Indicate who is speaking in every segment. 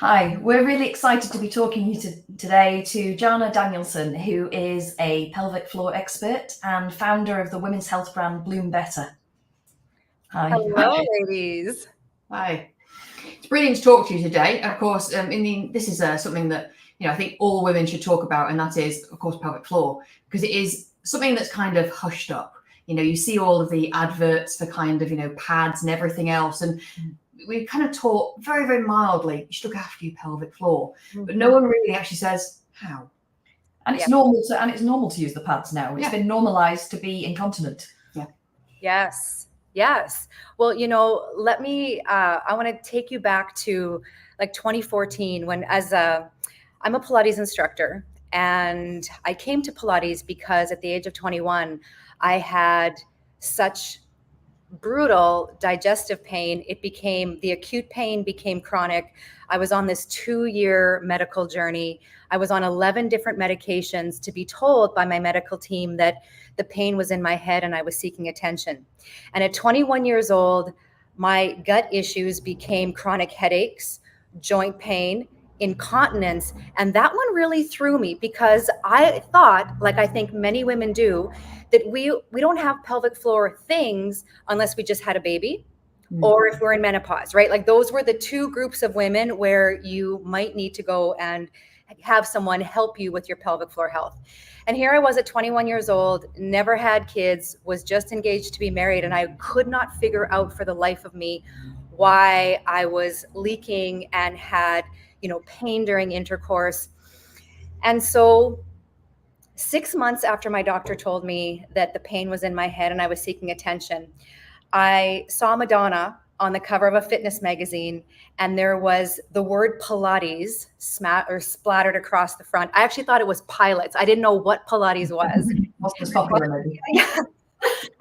Speaker 1: Hi, we're really excited to be talking today to Jana Danielson, who is a pelvic floor expert and founder of the women's health brand Bloom Better. Hi.
Speaker 2: Hello, ladies.
Speaker 3: Hi. It's brilliant to talk to you today. Of course, this is something that I think all women should talk about, and that is, of course, pelvic floor, because it is something that's kind of hushed up. You see all of the adverts for kind of pads and everything else, and we kind of taught very, very mildly, you should look after your pelvic floor, but no one really actually says how.
Speaker 1: And it's normal to use the pads now. It's been normalized to be incontinent.
Speaker 2: Yeah. Yes. Well, let me, I want to take you back to like 2014 when I'm a Pilates instructor, and I came to Pilates because at the age of 21, I had such brutal digestive pain. The acute pain became chronic. I was on this 2-year medical journey. I was on 11 different medications to be told by my medical team that the pain was in my head and I was seeking attention. And at 21 years old, my gut issues became chronic headaches, joint pain, incontinence. And that one really threw me because I thought, like I think many women do, that we don't have pelvic floor things unless we just had a baby or if we're in menopause, right? Like those were the two groups of women where you might need to go and have someone help you with your pelvic floor health. And here I was at 21 years old, never had kids, was just engaged to be married. And I could not figure out for the life of me why I was leaking and had, pain during intercourse. And so 6 months after my doctor told me that the pain was in my head and I was seeking attention, I saw Madonna on the cover of a fitness magazine, and there was the word Pilates splattered across the front. I actually thought it was pilots. I didn't know what Pilates was. Yeah.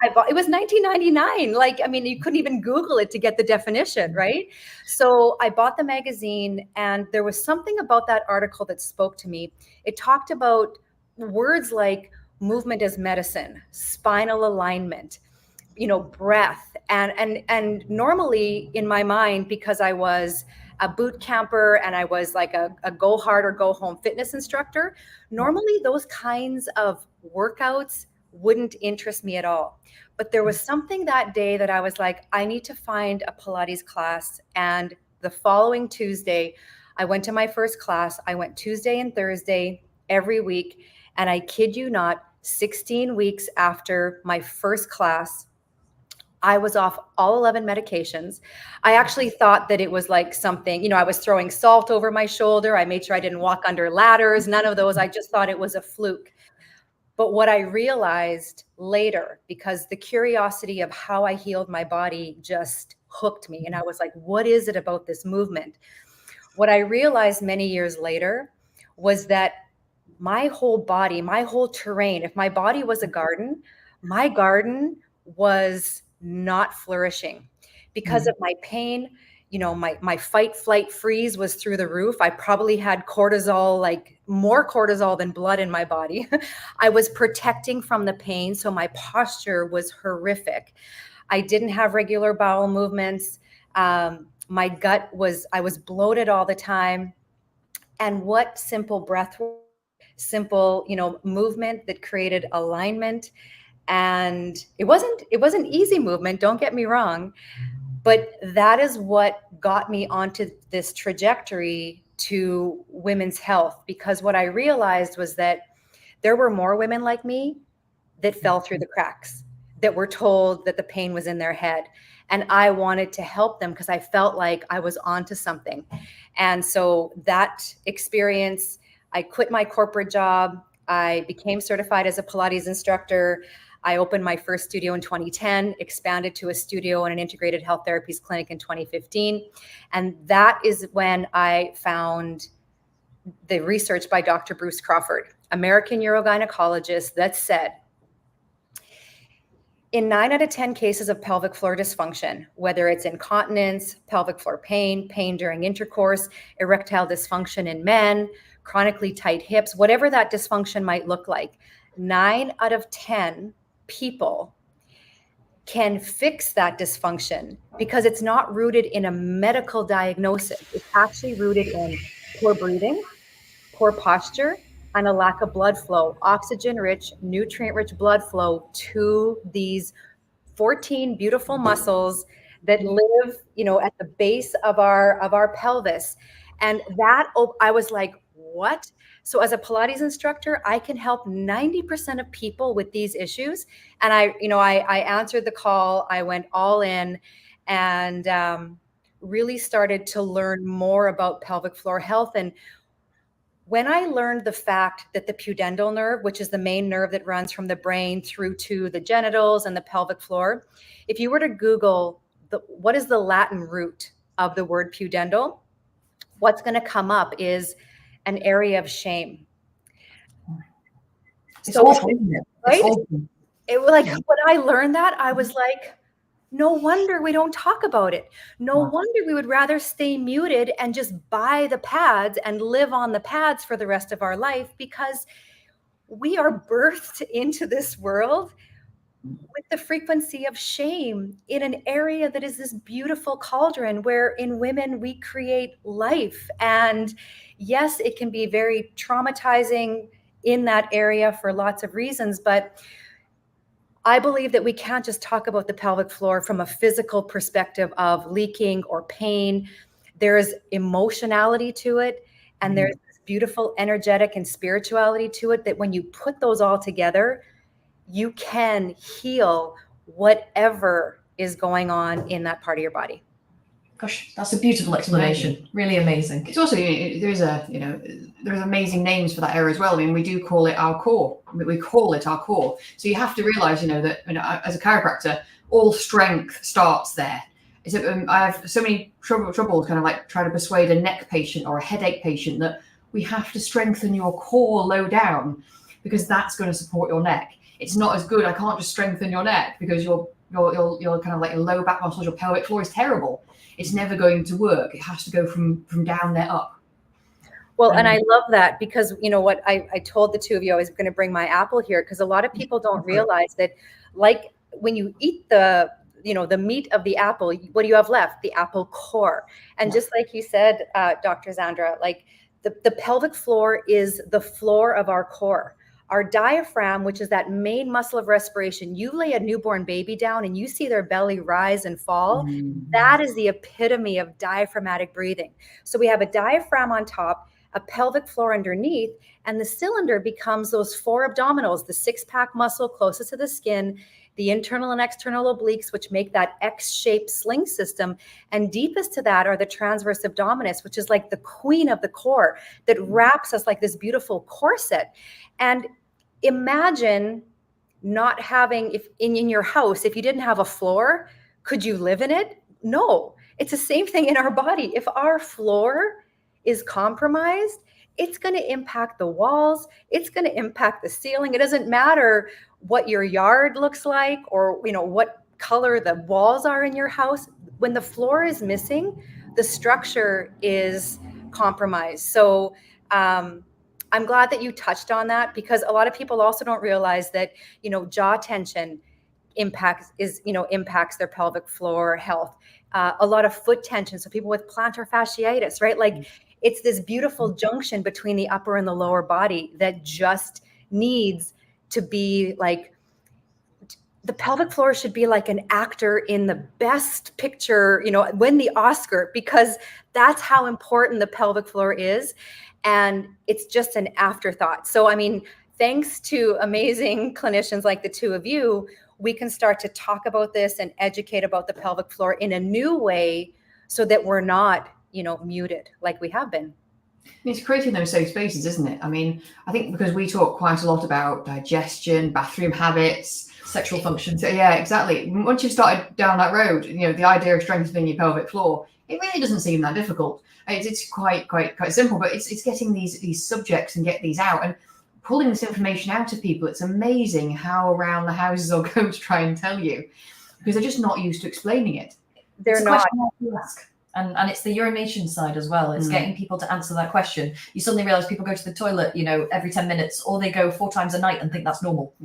Speaker 2: It was $19.99. You couldn't even Google it to get the definition, right? So I bought the magazine, and there was something about that article that spoke to me. It talked about words like movement as medicine, spinal alignment, breath. And normally in my mind, because I was a boot camper and I was like a go hard or go home fitness instructor, normally those kinds of workouts wouldn't interest me at all. But there was something that day that I was like, I need to find a Pilates class. And the following Tuesday, I went to my first class. I went Tuesday and Thursday every week. And I kid you not, 16 weeks after my first class, I was off all 11 medications. I actually thought that it was like something, I was throwing salt over my shoulder. I made sure I didn't walk under ladders, none of those. I just thought it was a fluke. But what I realized later, because the curiosity of how I healed my body just hooked me. And I was like, what is it about this movement? What I realized many years later was that my whole body, my whole terrain, if my body was a garden, my garden was not flourishing because of my pain. My fight, flight, freeze was through the roof. I probably had cortisol, like more cortisol than blood in my body. I was protecting from the pain. So my posture was horrific. I didn't have regular bowel movements. My gut I was bloated all the time. And what simple breath work, simple, movement that created alignment. And it wasn't easy movement, don't get me wrong, but that is what got me onto this trajectory to women's health. Because what I realized was that there were more women like me that fell through the cracks, that were told that the pain was in their head. And I wanted to help them because I felt like I was onto something. And so that experience, I quit my corporate job. I became certified as a Pilates instructor. I opened my first studio in 2010, expanded to a studio and an integrated health therapies clinic in 2015. And that is when I found the research by Dr. Bruce Crawford, American urogynecologist, that said, in 9 out of 10 cases of pelvic floor dysfunction, whether it's incontinence, pelvic floor pain, pain during intercourse, erectile dysfunction in men, chronically tight hips, whatever that dysfunction might look like, 9 out of 10 people can fix that dysfunction because it's not rooted in a medical diagnosis. It's actually rooted in poor breathing, poor posture, and a lack of blood flow, oxygen-rich, nutrient-rich blood flow to these 14 beautiful muscles that live, at the base of our pelvis. And that, I was like, what? So as a Pilates instructor, I can help 90% of people with these issues. And I answered the call. I went all in and really started to learn more about pelvic floor health. And when I learned the fact that the pudendal nerve, which is the main nerve that runs from the brain through to the genitals and the pelvic floor, if you were to Google what is the Latin root of the word pudendal, what's going to come up is an area of shame.
Speaker 3: It's awful, isn't it?
Speaker 2: Right?
Speaker 3: It's awful.
Speaker 2: It was like, when I learned that, I was like, no wonder we don't talk about it. No wonder we would rather stay muted and just buy the pads and live on the pads for the rest of our life, because we are birthed into this world with the frequency of shame in an area that is this beautiful cauldron where in women we create life. And yes, it can be very traumatizing in that area for lots of reasons, but I believe that we can't just talk about the pelvic floor from a physical perspective of leaking or pain. There's emotionality to it, and there's this beautiful energetic and spirituality to it that when you put those all together, you can heal whatever is going on in that part of your body.
Speaker 1: Gosh, that's a beautiful explanation. Really amazing.
Speaker 3: It's also, there's amazing names for that area as well. I mean, we do call it our core. We call it our core. So you have to realize, that as a chiropractor, all strength starts there. I have so many troubles kind of like trying to persuade a neck patient or a headache patient that we have to strengthen your core low down because that's going to support your neck. It's not as good. I can't just strengthen your neck because your kind of like your low back muscles, your pelvic floor is terrible. It's never going to work. It has to go from down there up.
Speaker 2: Well, and I love that because what I told the two of you, I was going to bring my apple here because a lot of people don't realize that, like when you eat the meat of the apple, what do you have left? The apple core. And just like you said, Dr. Zandra, like the pelvic floor is the floor of our core. Our diaphragm, which is that main muscle of respiration, you lay a newborn baby down and you see their belly rise and fall. That is the epitome of diaphragmatic breathing. So we have a diaphragm on top, a pelvic floor underneath, and the cylinder becomes those 4 abdominals, the 6-pack muscle closest to the skin, the internal and external obliques, which make that X-shaped sling system. And deepest to that are the transverse abdominis, which is like the queen of the core that wraps us like this beautiful corset. And imagine not having, if in your house, if you didn't have a floor, could you live in it? No, it's the same thing in our body. If our floor is compromised, it's going to impact the walls. It's going to impact the ceiling. It doesn't matter what your yard looks like or, what color the walls are in your house. When the floor is missing, the structure is compromised. So, I'm glad that you touched on that because a lot of people also don't realize that, jaw tension impacts their pelvic floor health. A lot of foot tension. So people with plantar fasciitis, right? Like it's this beautiful junction between the upper and the lower body that just needs to be like, the pelvic floor should be like an actor in the best picture, win the Oscar, because that's how important the pelvic floor is. And it's just an afterthought. So, thanks to amazing clinicians like the two of you, we can start to talk about this and educate about the pelvic floor in a new way so that we're not, muted like we have been.
Speaker 3: It's creating those safe spaces, isn't it? I think because we talk quite a lot about digestion, bathroom habits,
Speaker 1: sexual function.
Speaker 3: So, yeah, exactly. Once you've started down that road, the idea of strengthening your pelvic floor, it really doesn't seem that difficult. It's quite simple, but it's getting these subjects and get these out and pulling this information out of people. It's amazing how around the houses I'll go to try and tell you because they're just not used to explaining it.
Speaker 2: They're not.
Speaker 1: And it's the urination side as well. It's getting people to answer that question. You suddenly realize people go to the toilet, every 10 minutes, or they go 4 times a night and think that's normal.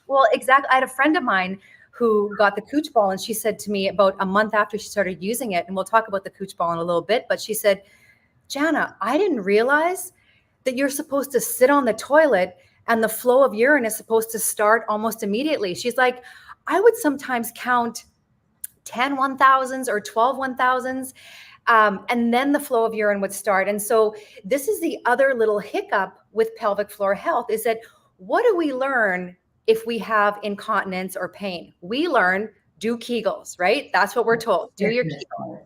Speaker 2: Well, exactly. I had a friend of mine who got the Cooch ball. And she said to me about a month after she started using it, and we'll talk about the Cooch ball in a little bit, but she said, Jana, I didn't realize that you're supposed to sit on the toilet and the flow of urine is supposed to start almost immediately. She's like, I would sometimes count 10 1,000s or 12 1,000s. And then the flow of urine would start. And so this is the other little hiccup with pelvic floor health, is that what do we learn if we have incontinence or pain? We learn, do Kegels, right? That's what we're told. Do your Kegels.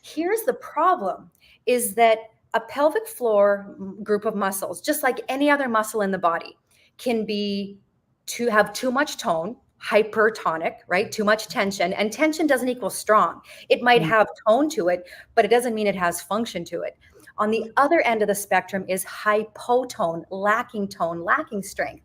Speaker 2: Here's the problem, is that a pelvic floor group of muscles, just like any other muscle in the body, can be to have too much tone, hypertonic, right? Too much tension, and tension doesn't equal strong. It might have tone to it, but it doesn't mean it has function to it. On the other end of the spectrum is hypotone, lacking tone, lacking strength.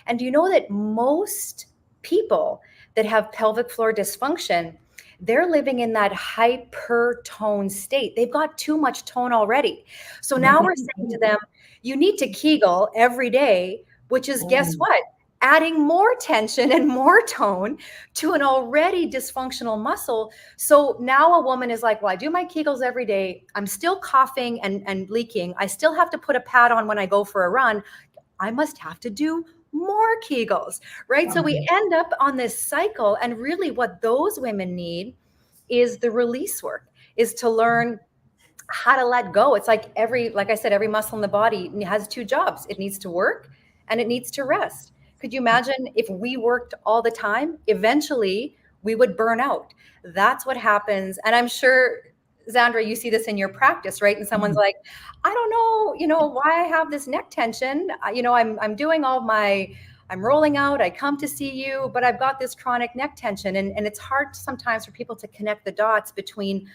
Speaker 2: And do you know that most people that have pelvic floor dysfunction, they're living in that hypertone state. They've got too much tone already. So now we're saying to them, you need to Kegel every day, which is, guess what? Adding more tension and more tone to an already dysfunctional muscle. So now a woman is like, well, I do my Kegels every day. I'm still coughing and leaking. I still have to put a pad on when I go for a run. I must have to do more Kegels, right? So we end up on this cycle. And really what those women need is the release work, is to learn how to let go. It's like like I said, every muscle in the body has two jobs. It needs to work and it needs to rest. Could you imagine if we worked all the time? Eventually, we would burn out. That's what happens. And I'm sure, Zandra, you see this in your practice, right? And someone's like, I don't know, why I have this neck tension. I'm doing I'm rolling out, I come to see you, but I've got this chronic neck tension. And it's hard sometimes for people to connect the dots between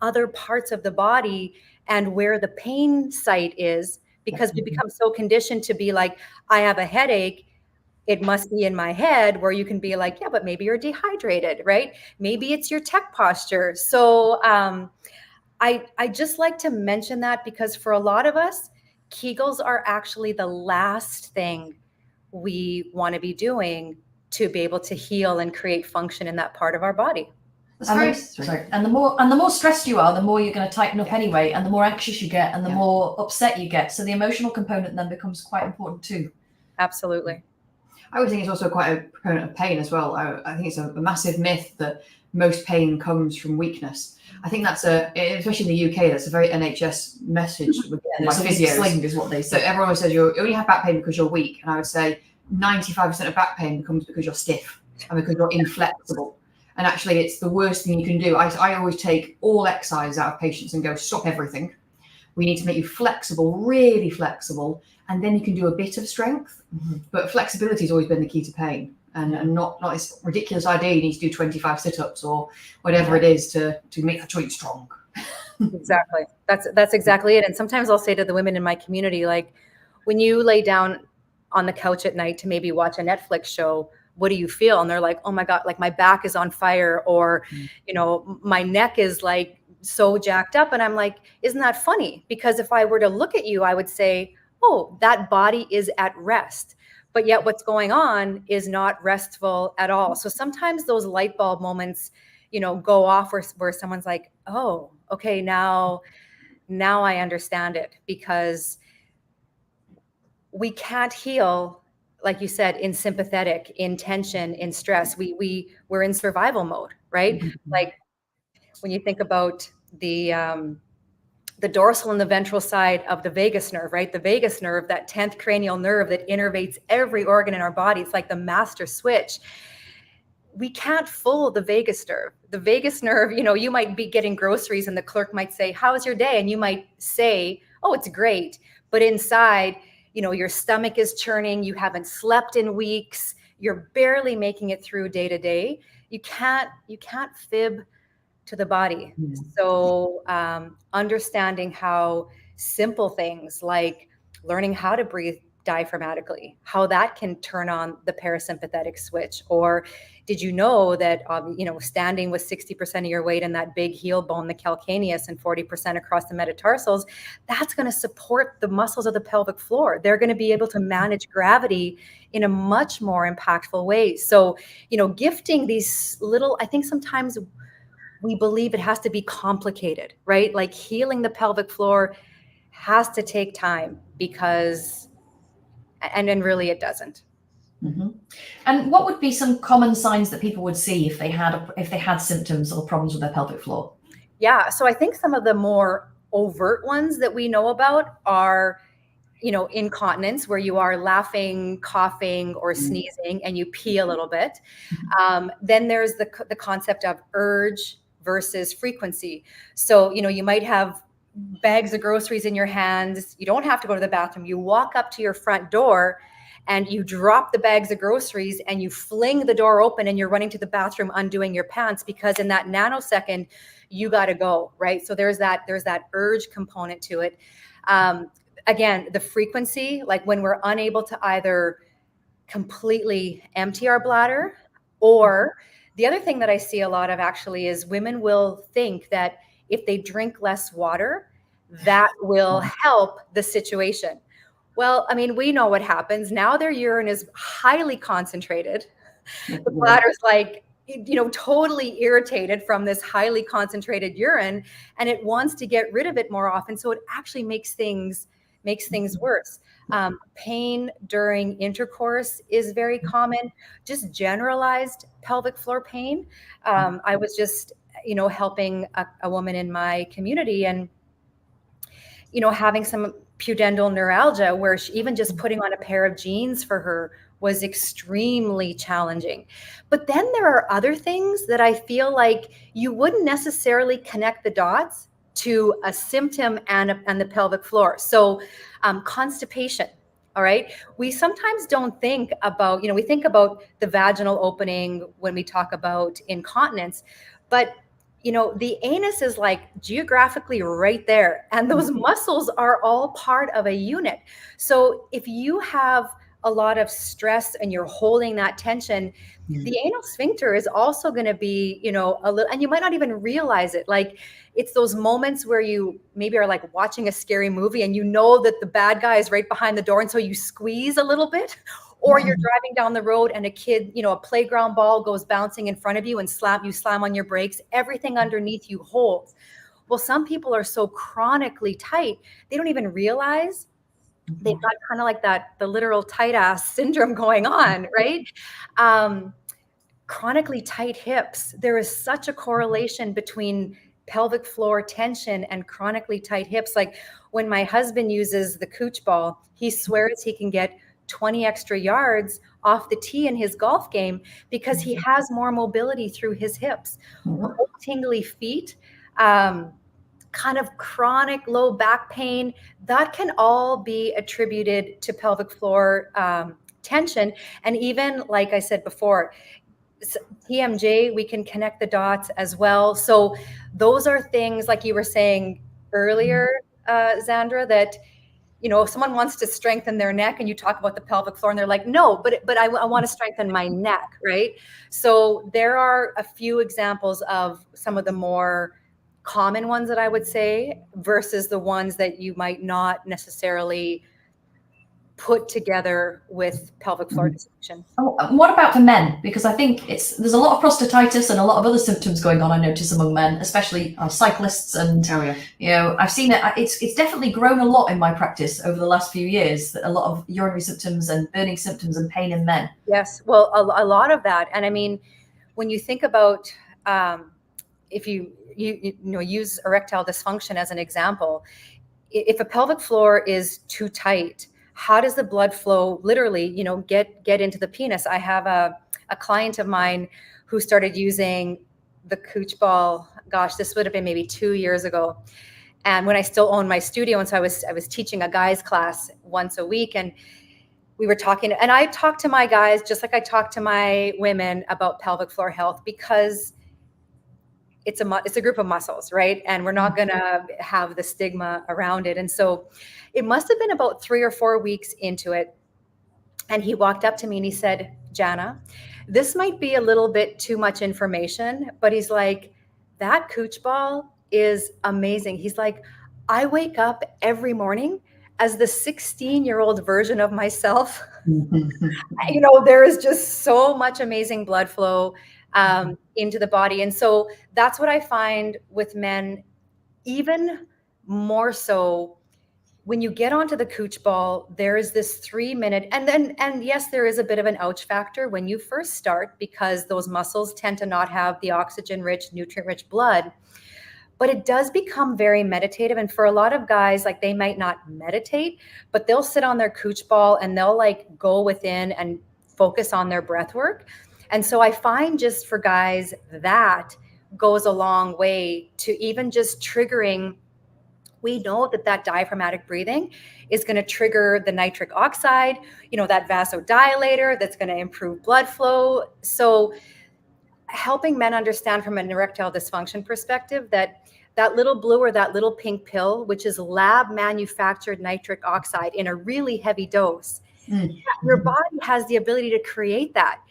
Speaker 2: other parts of the body and where the pain site is, because we become so conditioned to be like, I have a headache, it must be in my head, where you can be like, yeah, but maybe you're dehydrated, right? Maybe it's your tech posture. So I just like to mention that, because for a lot of us, Kegels are actually the last thing we want to be doing to be able to heal and create function in that part of our body.
Speaker 1: And the more stressed you are, the more you're going to tighten up anyway, and the more anxious you get, and the more upset you get. So the emotional component then becomes quite important too.
Speaker 2: Absolutely.
Speaker 3: I would think it's also quite a proponent of pain as well. I think it's a massive myth that most pain comes from weakness. I think that's especially in the UK, that's a very NHS message.
Speaker 1: It's a big sling is what they say.
Speaker 3: So everyone always says you only have back pain because you're weak. And I would say 95% of back pain becomes because you're stiff and because you're inflexible. And actually it's the worst thing you can do. I always take all exercise out of patients and go, stop everything. We need to make you flexible, really flexible, and then you can do a bit of strength. But flexibility has always been the key to pain, and not this ridiculous idea you need to do 25 sit-ups or whatever it is to make the joint strong.
Speaker 2: Exactly. That's exactly it. And sometimes I'll say to the women in my community, like, when you lay down on the couch at night to maybe watch a Netflix show, what do you feel? And they're like, oh my God, like my back is on fire, or, my neck is like so jacked up. And I'm like, isn't that funny? Because if I were to look at you, I would say, oh, that body is at rest. But yet what's going on is not restful at all. So sometimes those light bulb moments, go off where someone's like, oh, okay, now I understand it. Because we can't heal, like you said, in sympathetic, in tension, in stress. We're in survival mode, right? Like when you think about the dorsal and the ventral side of the vagus nerve, right? The vagus nerve, that 10th cranial nerve that innervates every organ in our body. It's like the master switch. We can't fool the vagus nerve. The vagus nerve, you might be getting groceries and the clerk might say, how's your day? And you might say, oh, it's great. But inside, your stomach is churning. You haven't slept in weeks. You're barely making it through day to day. You can't fib to the body. So understanding how simple things like learning how to breathe diaphragmatically, how that can turn on the parasympathetic switch. Or did you know that, standing with 60% of your weight in that big heel bone, the calcaneus, and 40% across the metatarsals, that's going to support the muscles of the pelvic floor. They're going to be able to manage gravity in a much more impactful way. So, gifting these little, I think sometimes we believe it has to be complicated, right? Like healing the pelvic floor has to take time and then really it doesn't.
Speaker 1: Mm-hmm. And what would be some common signs that people would see if they had symptoms or problems with their pelvic floor?
Speaker 2: Yeah, so I think some of the more overt ones that we know about are, incontinence, where you are laughing, coughing, or sneezing, and you pee a little bit. Then there's the concept of urge versus frequency. So, you might have bags of groceries in your hands. You don't have to go to the bathroom. You walk up to your front door and you drop the bags of groceries and you fling the door open and you're running to the bathroom, undoing your pants, because in that nanosecond you got to go, right? So there's that urge component to it. Again, the frequency, like when we're unable to either completely empty our bladder, or the other thing that I see a lot of actually is women will think that if they drink less water, that will help the situation. Well, I mean, we know what happens. Now their urine is highly concentrated. The bladder's like, totally irritated from this highly concentrated urine, and it wants to get rid of it more often. So it actually makes things worse. Pain during intercourse is very common. Just generalized pelvic floor pain. I was just, helping a woman in my community, and having some pudendal neuralgia, where even just putting on a pair of jeans for her was extremely challenging. But then there are other things that I feel like you wouldn't necessarily connect the dots to a symptom and the pelvic floor. So constipation. All right. We sometimes don't think about, we think about the vaginal opening when we talk about incontinence, but the anus is like geographically right there, and those muscles are all part of a unit. So if you have a lot of stress and you're holding that tension, the anal sphincter is also going to be, a little, and you might not even realize it. Like it's those moments where you maybe are like watching a scary movie and that the bad guy is right behind the door, and so you squeeze a little bit. Or you're driving down the road and a kid, a playground ball goes bouncing in front of you and you slam on your brakes, everything underneath you holds. Well, some people are so chronically tight, they don't even realize they've got kind of like the literal tight ass syndrome going on, right? Chronically tight hips. There is such a correlation between pelvic floor tension and chronically tight hips. Like when my husband uses the Cooch ball, he swears he can get 20 extra yards off the tee in his golf game because he has more mobility through his hips. Tingly feet, kind of chronic low back pain, that can all be attributed to pelvic floor tension. And even, like I said before, TMJ, we can connect the dots as well. So those are things, like you were saying earlier, Zandra, that if someone wants to strengthen their neck and you talk about the pelvic floor and they're like, no, but I want to strengthen my neck, right? So there are a few examples of some of the more common ones that I would say versus the ones that you might not necessarily put together with pelvic floor dysfunction.
Speaker 1: What about for men? Because I think there's a lot of prostatitis and a lot of other symptoms going on, I notice, among men, especially cyclists. And I've seen it. It's definitely grown a lot in my practice over the last few years, that a lot of urinary symptoms and burning symptoms and pain in men.
Speaker 2: Yes, well, a lot of that. And I mean, when you think about if you use erectile dysfunction as an example, if a pelvic floor is too tight, how does the blood flow literally, get into the penis? I have a client of mine who started using the Cooch ball. Gosh, this would have been maybe 2 years ago. And when I still owned my studio, and so I was teaching a guy's class once a week, and we were talking, and I talk to my guys just like I talk to my women about pelvic floor health, because it's a group of muscles, right? And we're not going to have the stigma around it. And so it must have been about 3 or 4 weeks into it. And he walked up to me and he said, Jana, this might be a little bit too much information, but he's like, that Cooch ball is amazing. He's like, I wake up every morning as the 16-year-old version of myself. You know, there is just so much amazing blood flow into the body. And so that's what I find with men, even more so when you get onto the Cooch ball. There is this 3-minute, and yes, there is a bit of an ouch factor when you first start, because those muscles tend to not have the oxygen-rich, nutrient-rich blood. But it does become very meditative. And for a lot of guys, like, they might not meditate, but they'll sit on their Cooch ball and they'll like go within and focus on their breath work. And so I find just for guys, that goes a long way to even just triggering. We know that that diaphragmatic breathing is going to trigger the nitric oxide, you know, that vasodilator that's going to improve blood flow. So helping men understand from an erectile dysfunction perspective that that little blue or that little pink pill, which is lab manufactured nitric oxide in a really heavy dose, your body has the ability to create that.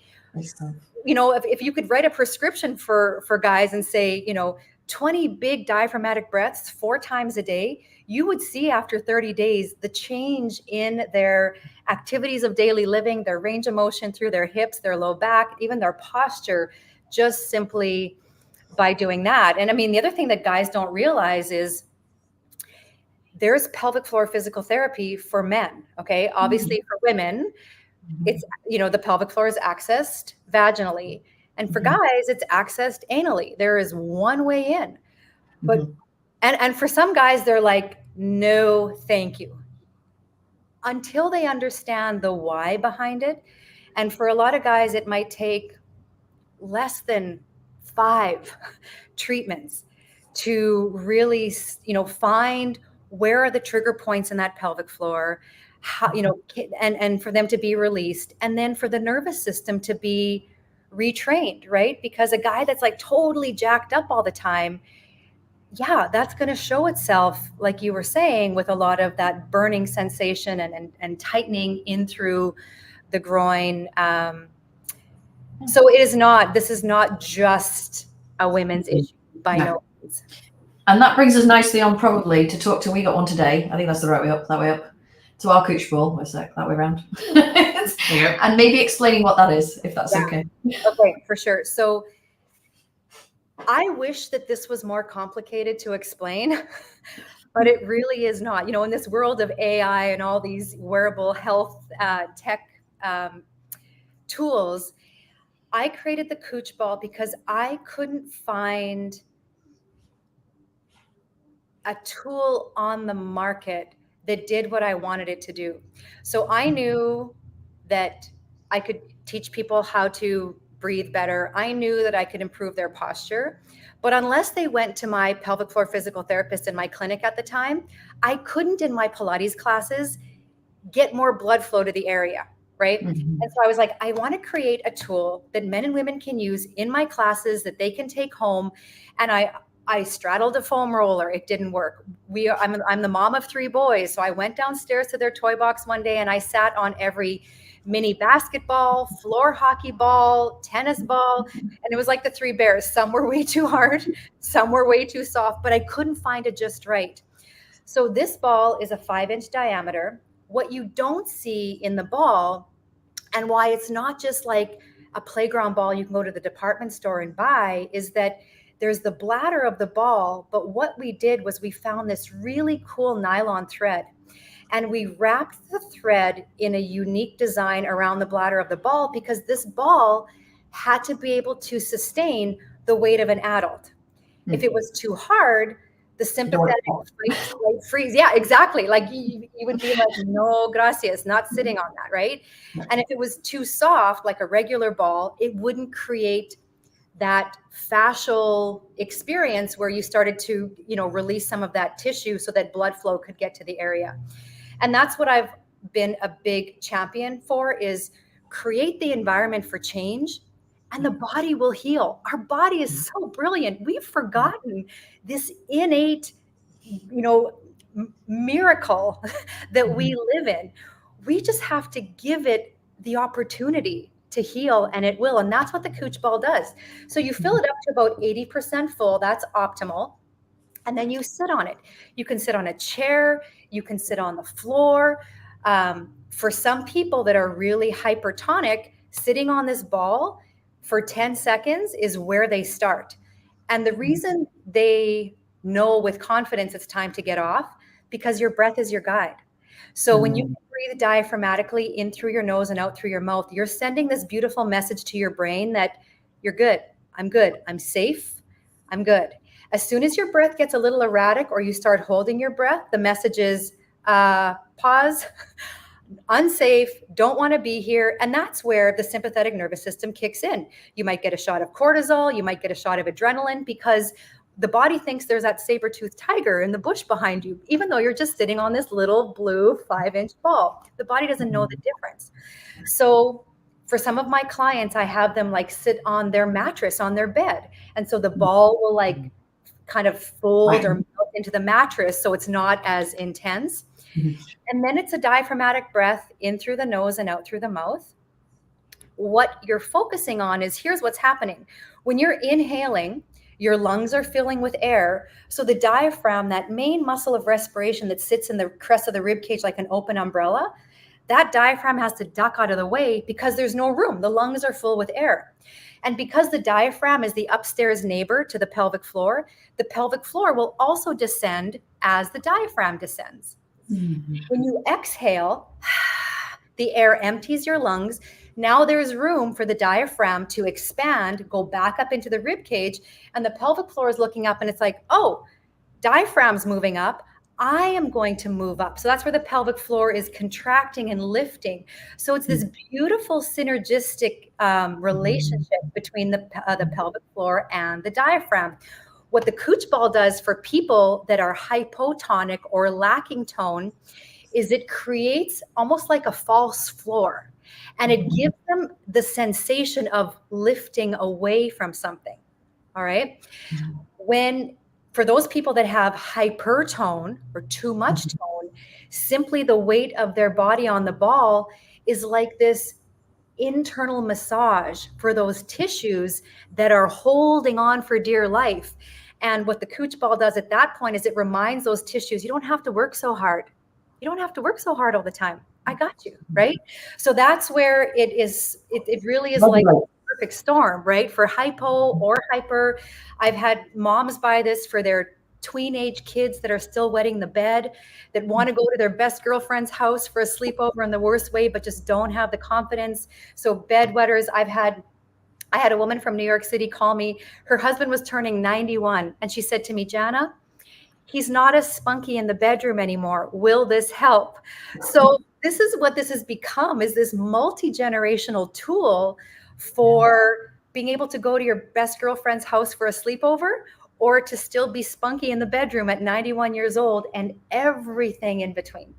Speaker 2: You know, if you could write a prescription for guys and say, you know, 20 big diaphragmatic breaths 4 times a day, you would see after 30 days the change in their activities of daily living, their range of motion through their hips, their low back, even their posture, just simply by doing that. And I mean, the other thing that guys don't realize is there's pelvic floor physical therapy for men. Okay. Obviously for women, it's, you know, the pelvic floor is accessed vaginally. And for guys, it's accessed anally. There is one way in. But and for some guys, they're like, no, thank you. Until they understand the why behind it. And for a lot of guys, it might take less than 5 treatments to really, you know, find where are the trigger points in that pelvic floor, how, you know, and for them to be released, and then for the nervous system to be retrained, right? Because a guy that's like totally jacked up all the time, yeah, that's going to show itself, like you were saying, with a lot of that burning sensation and tightening in through the groin. So this is not just a women's issue by no means.
Speaker 1: And that brings us nicely on probably to talk to, we got one today. I think that's the right way up, that way up, to our Cooch ball. Wait a sec, that way around. And maybe explaining what that is, if that's okay.
Speaker 2: Okay, for sure. So I wish that this was more complicated to explain, but it really is not. You know, in this world of AI and all these wearable health tech tools, I created the Cooch ball because I couldn't find a tool on the market that did what I wanted it to do. So I knew that I could teach people how to breathe better. I knew that I could improve their posture. But unless they went to my pelvic floor physical therapist in my clinic at the time, I couldn't in my Pilates classes get more blood flow to the area, right? And so I was like, I want to create a tool that men and women can use in my classes that they can take home. And I straddled a foam roller. It didn't work. I'm the mom of 3 boys. So I went downstairs to their toy box one day and I sat on every mini basketball, floor hockey ball, tennis ball. And it was like the 3 bears. Some were way too hard, some were way too soft, but I couldn't find it just right. So this ball is a 5-inch diameter. What you don't see in the ball, and why it's not just like a playground ball you can go to the department store and buy, is that there's the bladder of the ball, but what we did was we found this really cool nylon thread, and we wrapped the thread in a unique design around the bladder of the ball because this ball had to be able to sustain the weight of an adult. If it was too hard, the sympathetic fight, freeze. Yeah, exactly. Like you would be like, no, gracias, not sitting on that, right? And if it was too soft, like a regular ball, it wouldn't create that fascial experience where you started to, you know, release some of that tissue so that blood flow could get to the area. And that's what I've been a big champion for, is create the environment for change and the body will heal. Our body is so brilliant. We've forgotten this innate, you know, miracle that we live in. We just have to give it the opportunity to heal, and it will. And that's what the Cooch ball does. So you fill it up to about 80% full. That's optimal. And then you sit on it. You can sit on a chair. You can sit on the floor. For some people that are really hypertonic, sitting on this ball for 10 seconds is where they start. And the reason they know with confidence it's time to get off, because your breath is your guide. So when you breathe diaphragmatically in through your nose and out through your mouth, you're sending this beautiful message to your brain that you're good, I'm safe, I'm good. As soon as your breath gets a little erratic or you start holding your breath, the message is pause, unsafe, don't want to be here. And that's where the sympathetic nervous system kicks in. You might get a shot of cortisol, you might get a shot of adrenaline, because the body thinks there's that saber-toothed tiger in the bush behind you, even though you're just sitting on this little blue 5-inch ball. The body doesn't know the difference. So for some of my clients, I have them like sit on their mattress on their bed. And so the ball will like kind of fold or melt into the mattress, so it's not as intense. And then it's a diaphragmatic breath in through the nose and out through the mouth. What you're focusing on is, here's what's happening. When you're inhaling, your lungs are filling with air. So the diaphragm, that main muscle of respiration that sits in the crest of the rib cage like an open umbrella, that diaphragm has to duck out of the way because there's no room. The lungs are full with air. And because the diaphragm is the upstairs neighbor to the pelvic floor will also descend as the diaphragm descends. When you exhale, the air empties your lungs. Now there's room for the diaphragm to expand, go back up into the rib cage, and the pelvic floor is looking up and it's like, oh, diaphragm's moving up, I am going to move up. So that's where the pelvic floor is contracting and lifting. So it's this beautiful synergistic relationship between the pelvic floor and the diaphragm. What the Cooch ball does for people that are hypotonic or lacking tone is it creates almost like a false floor. And it gives them the sensation of lifting away from something. All right. For those people that have hypertone or too much tone, simply the weight of their body on the ball is like this internal massage for those tissues that are holding on for dear life. And what the Cooch ball does at that point is it reminds those tissues, you don't have to work so hard. You don't have to work so hard all the time. I got you, right? So that's where it is. It really is like a perfect storm, right? For hypo or hyper. I've had moms buy this for their tween age kids that are still wetting the bed, that want to go to their best girlfriend's house for a sleepover in the worst way, but just don't have the confidence. So bedwetters, I had a woman from New York City call me. Her husband was turning 91. And she said to me, Jana, he's not as spunky in the bedroom anymore. Will this help? So this is what this has become, is this multi-generational tool for being able to go to your best girlfriend's house for a sleepover, or to still be spunky in the bedroom at 91 years old, and everything in between.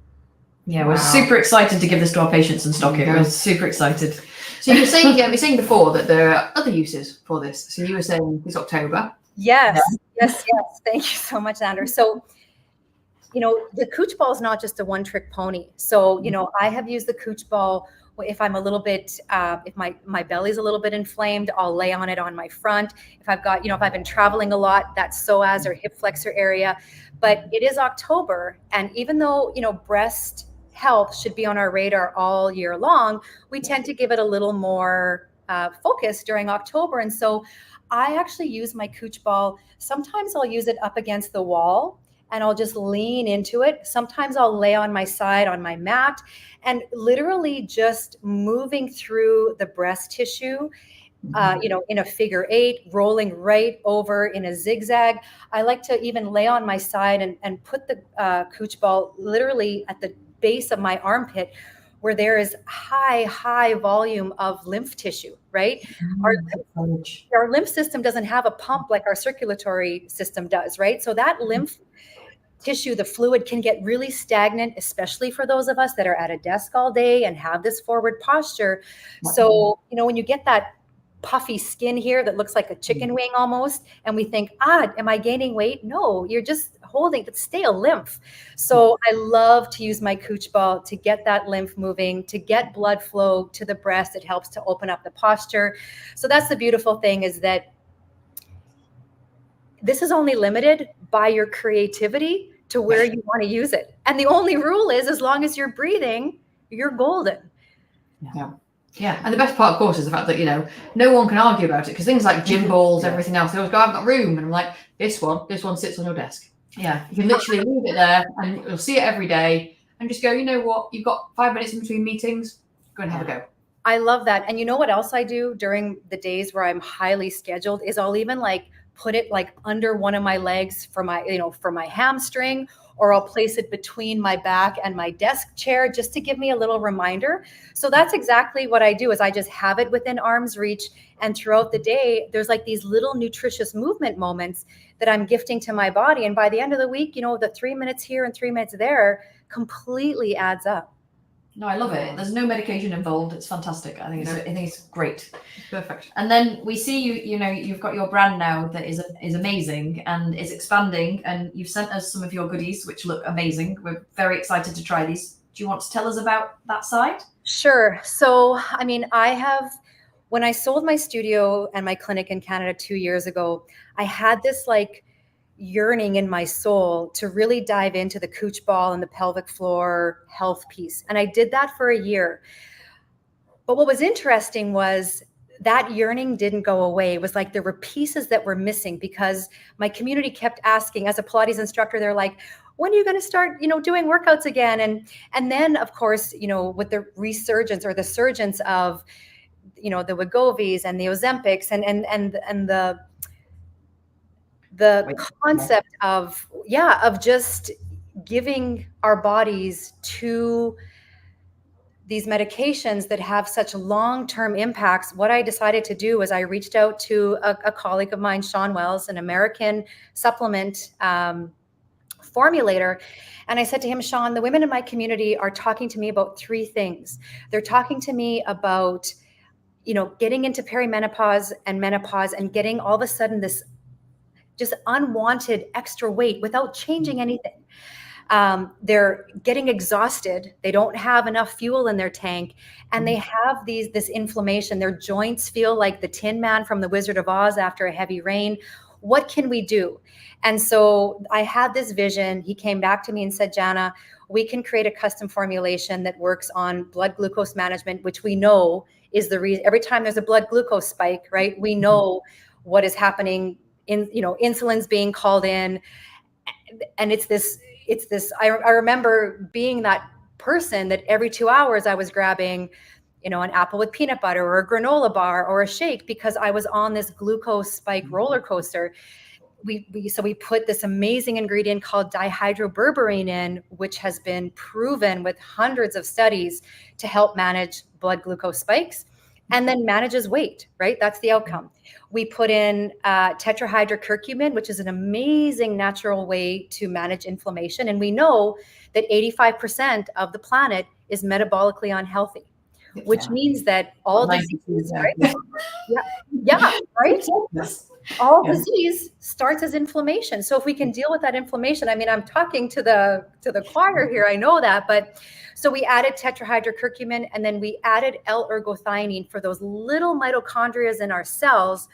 Speaker 1: Yeah, we're super excited to give this to our patients and stock it. We're super excited.
Speaker 3: So you're saying before that there are other uses for this. So you were saying this October.
Speaker 2: Yes. Thank you so much, Andrew. So, the Cooch ball is not just a one-trick pony. So, I have used the Cooch ball if I'm a little bit, if my belly's a little bit inflamed, I'll lay on it on my front. If I've got, if I've been traveling a lot, that psoas or hip flexor area. But it is October, and even though, breast health should be on our radar all year long, we tend to give it a little more focus during October. And so I actually use my Cooch ball. Sometimes I'll use it up against the wall and I'll just lean into it. Sometimes I'll lay on my side on my mat and literally just moving through the breast tissue, in a figure 8, rolling right over in a zigzag. I like to even lay on my side and put the Cooch ball literally at the base of my armpit, where there is high volume of lymph tissue, right? Our lymph system doesn't have a pump like our circulatory system does, right? So that lymph tissue, the fluid, can get really stagnant, especially for those of us that are at a desk all day and have this forward posture. So, when you get that puffy skin here that looks like a chicken wing almost, and we think, am I gaining weight? No, you're just holding, but stale lymph. So I love to use my Cooch ball to get that lymph moving, to get blood flow to the breast. It helps to open up the posture. So that's the beautiful thing, is that this is only limited by your creativity to where you want to use it. And the only rule is, as long as you're breathing, you're golden.
Speaker 3: Yeah. And the best part, of course, is the fact that, you know, no one can argue about it, because things like gym balls, everything else, they always go, I've got room. And I'm like, this one sits on your desk. Yeah. You can literally leave it there and you'll see it every day and just go, you know what, you've got 5 minutes in between meetings, go and have a go.
Speaker 2: I love that. And you know what else I do during the days where I'm highly scheduled is I'll even like put it like under one of my legs for my, you know, for my hamstring, or I'll place it between my back and my desk chair just to give me a little reminder. So that's exactly what I do, is I just have it within arm's reach. And throughout the day, there's like these little nutritious movement moments that I'm gifting to my body. And by the end of the week, you know, the 3 minutes here and 3 minutes there completely adds up.
Speaker 1: No, I love it. There's no medication involved. It's fantastic. I think it's great.
Speaker 3: Perfect.
Speaker 1: And then we see you know, you've got your brand now that is amazing and is expanding, and you've sent us some of your goodies, which look amazing. We're very excited to try these. Do you want to tell us about that side?
Speaker 2: Sure. So, I mean, when I sold my studio and my clinic in Canada 2 years ago, I had this like yearning in my soul to really dive into the Cooch ball and the pelvic floor health piece. And I did that for a year. But what was interesting was that yearning didn't go away. It was like there were pieces that were missing, because my community kept asking, as a Pilates instructor, they're like, when are you going to start, you know, doing workouts again? And then, of course, you know, with the resurgence or the surgence of, you know, the Wegovy's and the Ozempics and the concept of just giving our bodies to these medications that have such long-term impacts, what I decided to do was I reached out to a colleague of mine, Sean Wells, an American supplement formulator. And I said to him, Sean, the women in my community are talking to me about three things. They're talking to me about, you know, getting into perimenopause and menopause and getting all of a sudden this just unwanted extra weight without changing anything. They're getting exhausted. They don't have enough fuel in their tank, and they have this inflammation. Their joints feel like the Tin Man from the Wizard of Oz after a heavy rain. What can we do? And so I had this vision. He came back to me and said, Jana, we can create a custom formulation that works on blood glucose management, which we know is the reason. Every time there's a blood glucose spike, right, we know what is happening. Insulin's being called in, and it's this. I remember being that person that every 2 hours I was grabbing, you know, an apple with peanut butter or a granola bar or a shake, because I was on this glucose spike roller coaster. So we put this amazing ingredient called dihydroberberine in, which has been proven with hundreds of studies to help manage blood glucose spikes, and then manages weight, right? That's the outcome. We put in tetrahydrocurcumin, which is an amazing natural way to manage inflammation. And we know that 85% of the planet is metabolically unhealthy, which means that all disease, right? Right? All disease starts as inflammation. So if we can deal with that inflammation, I mean, I'm talking to the choir here, I know that, but so we added tetrahydrocurcumin, and then we added L-ergothioneine for those little mitochondria in our cells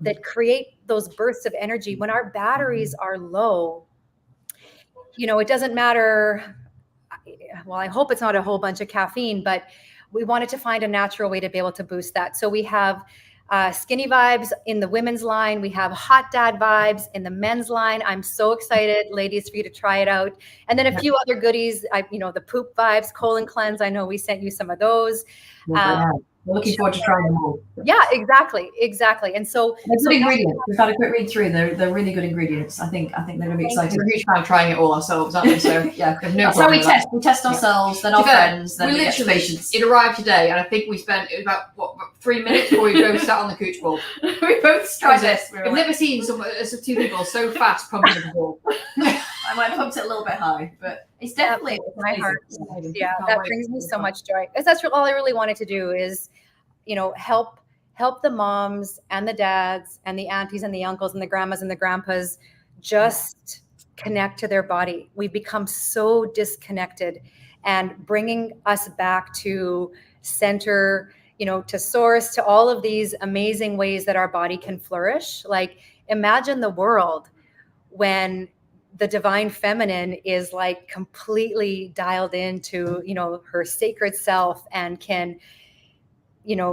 Speaker 2: that create those bursts of energy. When our batteries are low, you know, it doesn't matter. Well, I hope it's not a whole bunch of caffeine, but we wanted to find a natural way to be able to boost that. So we have Skinny Vibes in the women's line. We have Hot Dad Vibes in the men's line. I'm so excited, ladies, for you to try it out. And then a few other goodies, the Poop Vibes, Colon Cleanse. I know we sent you some of those.
Speaker 1: We're looking forward to trying them all.
Speaker 2: Yeah, exactly. And so
Speaker 1: they're good ingredients. We've had a quick read through. They're really good ingredients. I think they're going to be exciting.
Speaker 3: We're a huge fan of trying it all ourselves, aren't we? So yeah,
Speaker 1: that's how we test. We test ourselves, then our friends, then we literally patients.
Speaker 3: It arrived today, and I think we spent about 3 minutes before we both sat on the Cooch ball.
Speaker 1: We both tried this.
Speaker 3: I've never seen two people so fast pumping the ball.
Speaker 1: I might have pumped it a little bit high, but it's definitely
Speaker 2: my heart. Yeah, that brings me so much joy. Because that's all I really wanted to do is, you know, help the moms and the dads and the aunties and the uncles and the grandmas and the grandpas just connect to their body. We become so disconnected, and bringing us back to center, to source, to all of these amazing ways that our body can flourish. Like, imagine the world when the divine feminine is like completely dialed into, her sacred self, and can,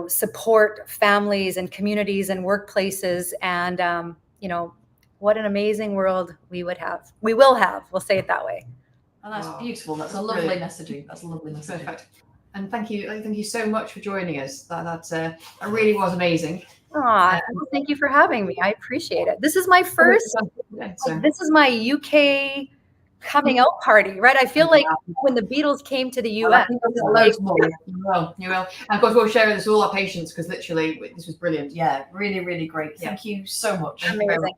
Speaker 2: support families and communities and workplaces. And, what an amazing world we will have. We'll say it that way.
Speaker 1: And that's beautiful. That's a lovely messaging. That's a lovely messaging.
Speaker 3: Perfect. And thank you so much for joining us. That really was amazing.
Speaker 2: Thank you for having me. I appreciate it. This is my first. This is my UK coming out party, right? I feel like when the Beatles came to the US.
Speaker 3: Loads more. You will. And of course, we'll share this with all our patients, because literally this was brilliant.
Speaker 1: Yeah, really, really great. Thank you so much.
Speaker 2: Amazing.